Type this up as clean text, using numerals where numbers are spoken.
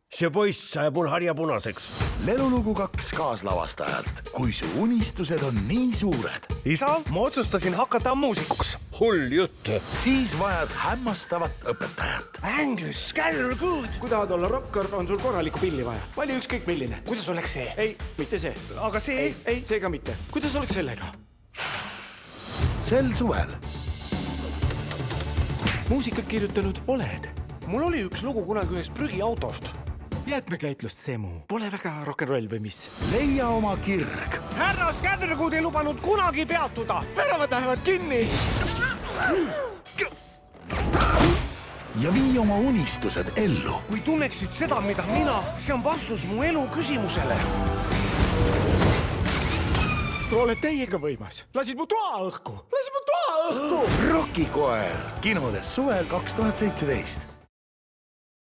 see poiss sajab mul harja punaseks. Lelulugu 2 kaaslavastajalt. Kui su unistused on nii suured, isa, ma otsustasin hakata muusikuks. Hull jutt. siis vajad hämmastavat õpetajat. Angus Scattergood. Kui tahad olla rokkar, on sul korralikku pilli vaja. Vali ükskõik milline. Kuidas oleks see? Ei, mitte see. Aga see? Ei, see ka mitte. Kuidas oleks sellega? Sel suvel. Muusikat kirjutanud oled. Mul oli üks lugu kunagi ühest prügiautost. Jäätmekäitlust semu. Pole väga rock'n'roll või mis? Leia oma kirg. Härra Scattergood ei lubanud kunagi peatuda. Väravad lähevad kinni. Ja vii oma unistused ellu. Kui tunneksid seda, mida mina, see on vastus mu elu küsimusele. Oled teiega võimas. Lasid mu toa õhku. Rokikoer kinodes suvel 2017.